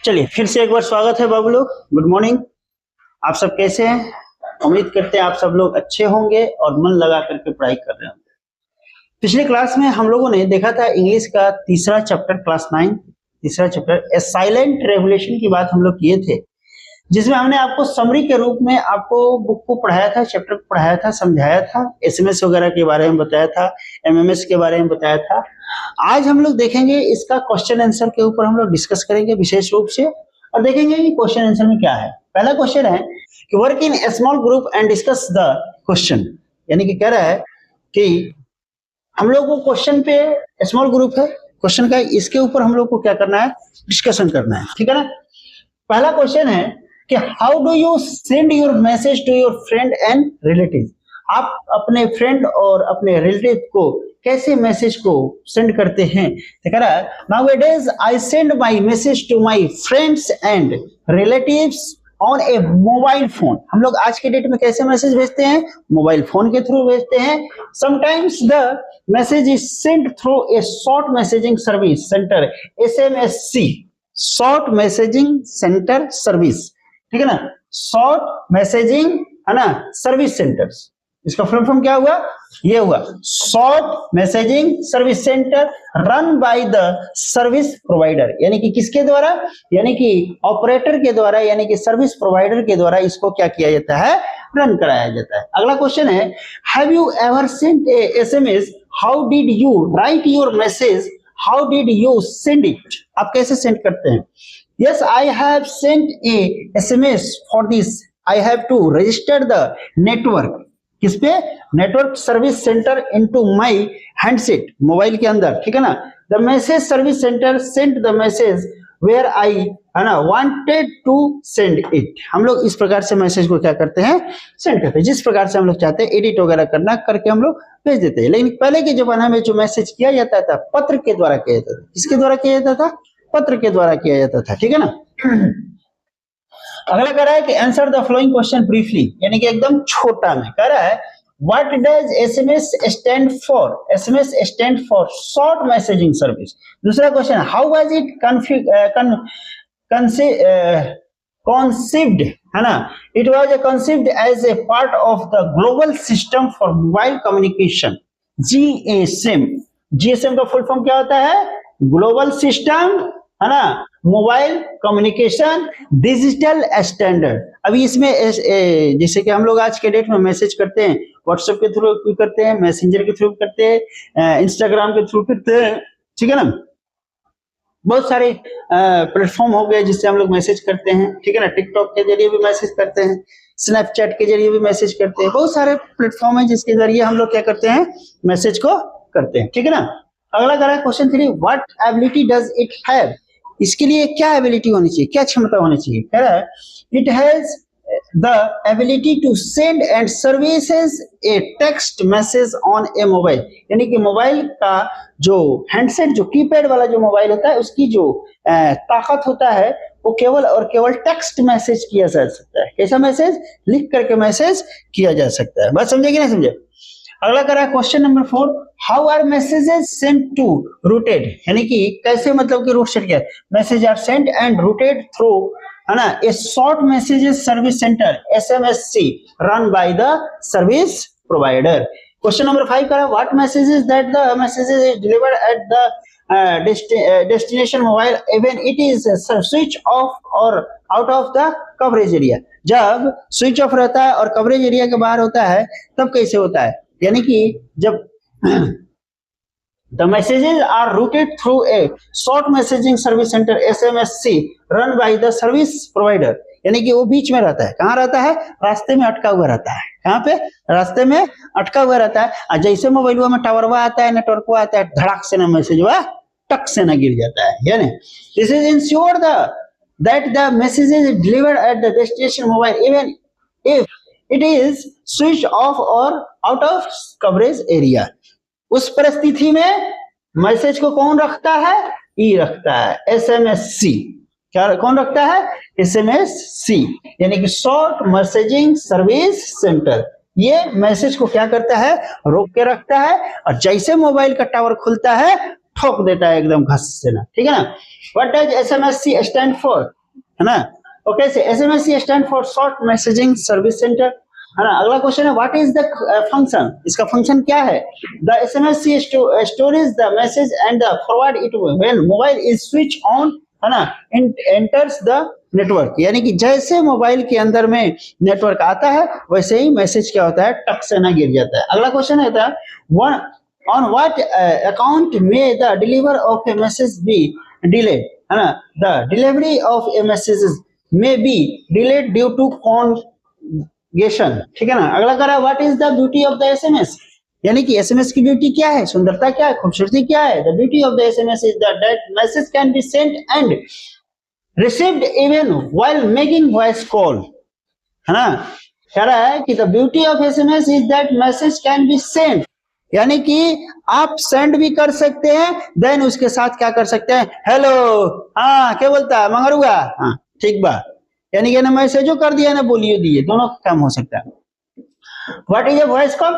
चलिए फिर से एक बार स्वागत है बाबू लोग। Good morning. आप सब कैसे हैं? उम्मीद करते हैं आप सब लोग अच्छे होंगे और मन लगा करके पढ़ाई कर रहे होंगे। पिछले क्लास में हम लोगों ने देखा था इंग्लिश का तीसरा चैप्टर, क्लास 9 तीसरा चैप्टर ए साइलेंट रेवोल्यूशन की बात हम लोग किए थे, जिसमें हमने आपको समरी के रूप में आपको बुक को पढ़ाया था, चैप्टर को पढ़ाया था, समझाया था, एसएमएस वगैरह के बारे में बताया था, एमएमएस के बारे में बताया था। आज हम लोग देखेंगे इसका क्वेश्चन आंसर के ऊपर हम लोग डिस्कस करेंगे विशेष रूप से, और देखेंगे कि क्वेश्चन आंसर में क्या है। पहला क्वेश्चन है कि work in A small group and discuss the question, यानी कि कह रहा है कि हम लोग को क्वेश्चन पे स्मॉल ग्रुप है क्वेश्चन का, इसके ऊपर हम लोग को क्या करना है, डिस्कशन करना है। ठीक है ना। पहला क्वेश्चन है कि how do you send your message to your friend and relative. आप अपने फ्रेंड और अपने रिलेटिव को कैसे मैसेज को सेंड करते हैं। तो कह रहा है nowadays I send my message to my friends and relatives on a mobile phone. हम लोग आज के डेट में कैसे मैसेज भेजते हैं? मोबाइल फोन के थ्रू भेजते हैं। Sometimes the message is send through a short messaging service centre, SMSC, short messaging centre service. ठीक है ना, शॉर्ट मैसेजिंग है ना सर्विस सेंटर्स। इसका फुल फॉर्म क्या हुआ? ये हुआ short messaging service centre run by the service provider, यानी कि किसके द्वारा? यानी कि ऑपरेटर के द्वारा, यानी कि सर्विस प्रोवाइडर के द्वारा इसको क्या किया जाता है? रन कराया जाता है। अगला क्वेश्चन है have you ever sent a SMS, how did you right your message, how did you send it. आप कैसे सेंड करते हैं? Yes, I have sent a SMS for this. I have to register the network. किस पे? Network service centre into my handset, mobile के अंदर। ठीक है ना। The message service centre sent the message where I है ना वांटेड टू सेंड इट। हम लोग इस प्रकार से मैसेज को क्या करते हैं? सेंड करते हैं। जिस प्रकार से हम लोग चाहते हैं एडिट वगैरह करना करके हम लोग भेज देते हैं। लेकिन पहले के जमाने में जो मैसेज किया जाता था पत्र के द्वारा किया जाता था। किसके द्वारा किया जाता था? पत्र के द्वारा किया जाता था। ठीक है ना। अगला कह रहा है कि answer the following question briefly, यानी कि एकदम छोटा में। कह रहा है what does SMS stand for? SMS stand for short messaging service. दूसरा question how was it conceived है ना? It was conceived as a part of the global system for mobile communication, GSM। GSM का full form क्या होता है? Global system है ना, mobile communication digital standard. अभी इसमें जैसे कि हम लोग आज के डेट में मैसेज करते हैं व्हाट्सएप के थ्रू करते हैं, मैसेंजर के थ्रू करते हैं, इंस्टाग्राम के थ्रू करते हैं। ठीक है ना। बहुत सारे प्लेटफॉर्म हो गए जिससे हम लोग मैसेज करते हैं। ठीक है ना। टिकटॉक के जरिए भी मैसेज करते हैं, स्नैपचैट के जरिए भी मैसेज करते हैं। बहुत सारे प्लेटफॉर्म है जिसके जरिए हम लोग क्या करते हैं? मैसेज को करते हैं। ठीक है ना। अगला कह रहा है question 3 what ability does it have. इसके लिए क्या एबिलिटी होनी चाहिए, क्या क्षमता होनी चाहिए? कह रहा है it has the ability to send and services a text message on a mobile, यानी कि मोबाइल का जो हैंडसेट, जो कीपैड वाला जो मोबाइल होता है, उसकी जो ताकत होता है वो केवल और केवल टेक्स्ट मैसेज किया जा सकता है। कैसा मैसेज? लिख करके मैसेज किया जा सकता है। बात समझे कि नहीं समझे? अगला कह रहा है question number 4 how are messages sent to routed, यानी कि कैसे, मतलब कि रूट सेट किया। Message are sent and routed through है ना a short messages service centre, SMSC, run by the service provider. Question number 5 कह रहा है what messages that the messages is delivered at the destination mobile even it is switch off और out of the coverage area. जब switch off रहता है और coverage area के बाहर होता है तब कैसे होता है? यानी कि जब the messages are routed through a short messaging service center, SMSC, run by the service provider, यानी कि वो बीच में रहता है। कहाँ रहता है? रास्ते में अटका हुआ रहता है। कहाँ पे? रास्ते में अटका हुआ रहता है। और जैसे मोबाइल में टावरवा आता है, नेटवर्क आता है, धड़ाक से ना मैसेज हुआ टक से ना गिर जाता है। यानी this is ensure that the message is delivered at the destination mobile even if it is switched off or out of coverage area। उस परिस्थिति में मैसेज को कौन रखता है? ई रखता है, एसएमएससी। क्या कौन रखता है? एसएमएससी, यानी कि शॉर्ट मैसेजिंग सर्विस सेंटर। ये मैसेज को क्या करता है? रोक के रखता है, और जैसे मोबाइल का टावर खुलता है ठोक देता है एकदम घस से ना। ठीक है ना। What does SMSC stand for? है ना। ओके से SMS stand for short messaging service centre, है ना। अगला क्वेश्चन है व्हाट इज द फंक्शन, इसका फंक्शन क्या है। The SMS storage the message and the forward it when mobile is switch on, है ना, एंटर्स द नेटवर्क, यानी कि जैसे मोबाइल के अंदर में नेटवर्क आता है वैसे ही मैसेज क्या होता है, टक से ना गिर जाता है। अगला क्वेश्चन है था ऑन व्हाट अकाउंट में the deliver of A message be delayed, है ना। The delivery of A message में बी डिलेड ड्यू टू कॉन्गेशन, ठीक है ना। अगला कह रहा है what is the beauty of the SMS, यानी कि एसएमएस की ब्यूटी क्या है, सुंदरता क्या है, खूबसूरती क्या है। The beauty of the SMS is that message can be sent and received even while making voice call, है ना। कह रहा है कि the beauty of SMS is that message can be sent, यानी कि आप सेंड भी कर सकते हैं, देन उसके साथ क्या कर सकते हैं, हेलो, हाँ क्या बोलता है मंगरुआ, हाँ ठीक बा, यानी कि ना मैसेजो कर दिया ना बोलियो दिए, दोनों काम हो सकता है। What is a voice call,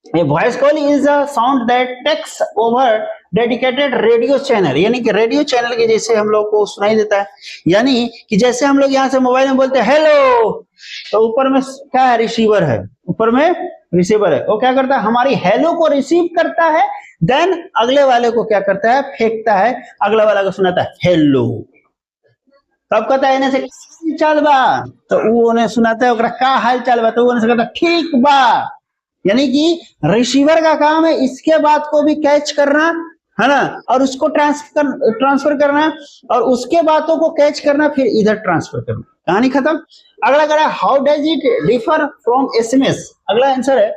a voice call is a sound that takes over dedicated radio channel, यानी कि रेडियो चैनल के जैसे हम लोग को सुनाई देता है, यानी कि जैसे हम लोग यहाँ से मोबाइल में बोलते हैं हेलो, तो ऊपर में क्या है, रिसीवर है, ऊपर में रिसीवर है, वो क्या करता है, हमारी हेलो को रिसीव करता है, देन अगले वाले को क्या करता है, फेंकता है, अगला वाला को सुनाता है हेलो, तब कहता है से चल बा, तो वो उन्हें सुनाता है ओकरा का हाल चाल बा, तो वो उन्हें कहता ठीक बा, यानी कि रिसीवर का काम है इसके बात को भी कैच करना, है ना, और उसको ट्रांसफर करना, और उसके बातों को कैच करना, फिर इधर ट्रांसफर करना, कहानी खत्म। अगला कह रहा है how does it differ from SMS, अगला आंसर है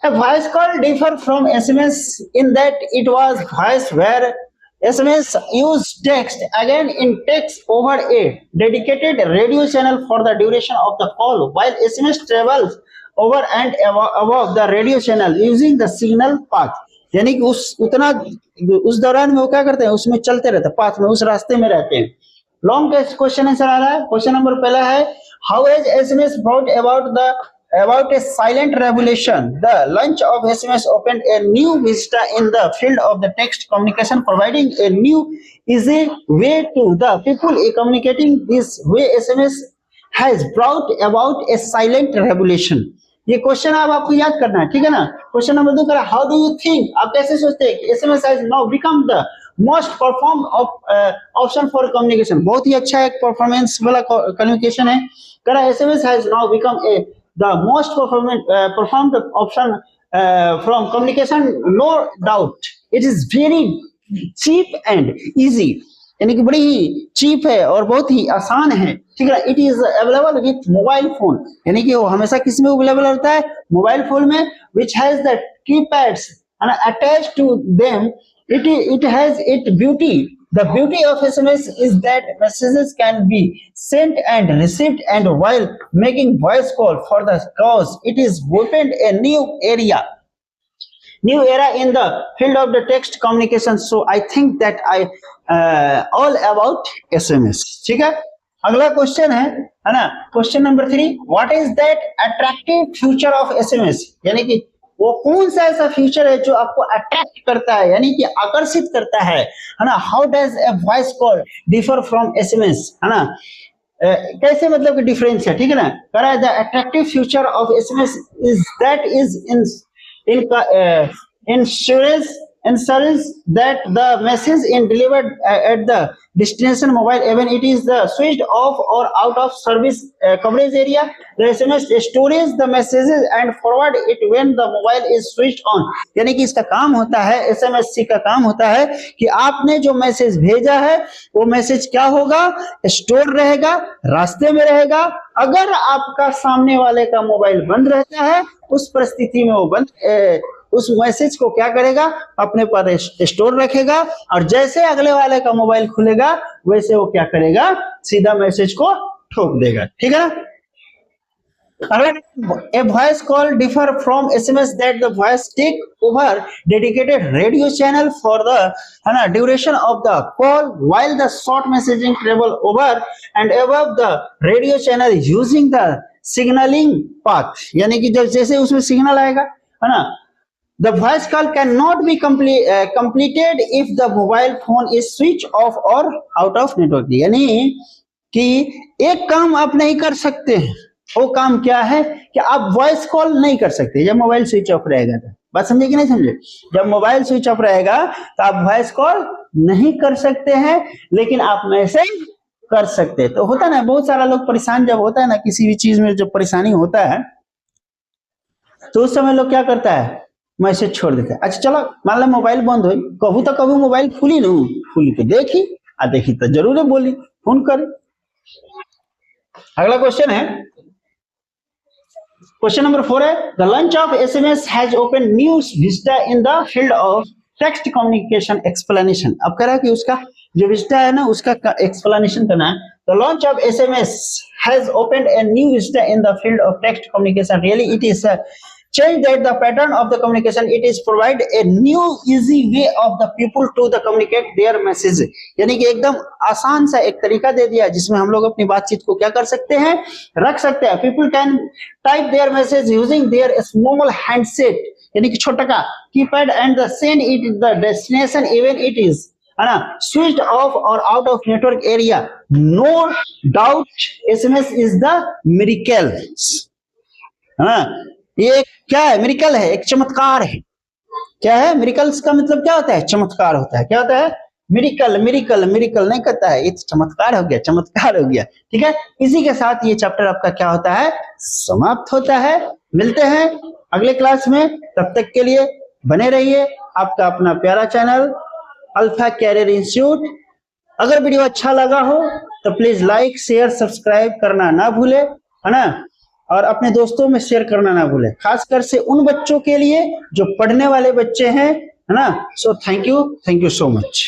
a voice call differ from SMS in that it was voice where SMS used text, again in text over a dedicated radio channel for the duration of the call, while SMS travels over and above the radio channel using the signal path, यानी कि उस दौरान में वो क्या करते हैं, उसमें चलते रहते हैं, पाथ में, उस रास्ते में रहते हैं। लॉन्ग क्वेश्चन आंसर आ रहा है। क्वेश्चन नंबर पहला है how as SMS brought about a silent revolution. The launch of SMS opened a new vista in the field of the text communication, providing a new easy way to the people communicating. This way SMS has brought about a silent revolution. ये question आपको याद करना है, ठीक है ना। Question number 2 करा how do you think, आप कैसे सोचते हैं कि SMS has now become the most perform option for communication, बहुत ही अच्छा एक परफॉर्मेंस वाला कम्युनिकेशन है। करा SMS has now become the most performed option from communication, no doubt. It is very cheap and easy, यानी कि बड़ी ही चीप है और बहुत ही आसान है, ठीक है। It is available with mobile phone, यानी कि वो हमेशा किस में अवेलेबल होता है, मोबाइल फोन में, which has the keypads attached to them. It has its beauty. The beauty of SMS is that messages can be sent and received, and while making voice call for the cause, it is opened a new era in the field of the text communication. So I think that I all about SMS, ठीक है। अगला question है ना, question number 3, what is that attractive future of SMS, यानी कि वो कौन सा ऐसा फीचर है जो आपको अट्रैक्ट करता है, यानी कि आकर्षित करता है ना। How does a voice call differ from SMS, है ना, कैसे मतलब कि डिफरेंस है, ठीक है ना। कह रहा है the attractive future of SMS is that is ensures that the message is delivered at the destination mobile even it is the switched off or out of service coverage area. The SMS stores the messages and forward it when the mobile is switched on, यानी कि इसका काम होता है, एसएमएससी का काम होता है कि आपने जो मैसेज भेजा है वो मैसेज क्या होगा, स्टोर रहेगा, रास्ते में रहेगा। अगर आपका सामने वाले का मोबाइल बंद रहता है उस परिस्थिति में वो उस मैसेज को क्या करेगा, अपने पर स्टोर रखेगा, और जैसे अगले वाले का मोबाइल खुलेगा वैसे वो क्या करेगा, सीधा मैसेज को ठोक देगा, ठीक है ना। A voice call differ from SMS that the voice take over dedicated radio channel for the, है ना, duration of the call, while the short messaging travel over and above the radio channel using the signalling path, यानी कि जब जैसे उसमें signal आएगा, है ना। The voice call cannot be completed if the mobile phone is switched off or out of network, यानी कि एक काम आप नहीं कर सकते हैं। वो काम क्या है कि आप वॉइस कॉल नहीं कर सकते जब मोबाइल स्विच ऑफ रहेगा। तो बात समझे कि नहीं समझे? जब मोबाइल स्विच ऑफ रहेगा तो आप वॉइस कॉल नहीं कर सकते हैं, लेकिन आप मैसेज कर सकते हैं। तो होता है ना, बहुत सारा लोग परेशान जब होता है ना, किसी भी चीज में जब परेशानी होता है तो उस समय लोग क्या करता है, मैसेज छोड़ देता है। अच्छा चलो मान लो मोबाइल बंद हो, कहू तो कहू मोबाइल खुली न खुली तो देखी आ देखी तो जरूर बोली फोन कर। अगला क्वेश्चन है, क्वेश्चन नंबर 4 है, the launch of SMS has open new Vista in the field of text communication explanation. अब कह रहा है कि उसका जो विस्टा है ना उसका एक्सप्लेनेशन करना है। The launch of SMS has opened a new Vista in the field of text communication, really it is change that the pattern of the communication, it is provide a new easy way of the people to the communicate their message। यानी कि एकदम आसान सा एक तरीका दे दिया जिसमें हम लोग अपनी बातचीत को क्या कर सकते हैं, रख सकते हैं। people can type their message using their small handset, यानी कि छोटा का keypad, and the send it the destination even it is है ना switched off or out of network area। no doubt SMS is the miracle, है ना। ये क्या है, मिरेकल है, एक चमत्कार है। क्या है, मिरेकल्स का मतलब क्या होता है, चमत्कार होता है। क्या होता है, मिरेकल। मिरेकल मिरेकल नहीं करता है, ये चमत्कार हो गया, चमत्कार हो गया। ठीक है, इसी के साथ ये चैप्टर आपका क्या होता है, समाप्त होता है। मिलते हैं अगले क्लास में, तब तक के लिए बने रहिए आपका अपना प्यारा चैनल अल्फा कैरियर इंस्टीट्यूट। अगर वीडियो अच्छा लगा हो तो प्लीज लाइक शेयर सब्सक्राइब करना ना भूले, है ना, और अपने दोस्तों में शेयर करना ना भूले, खासकर से उन बच्चों के लिए जो पढ़ने वाले बच्चे हैं, है ना। So thank you so much.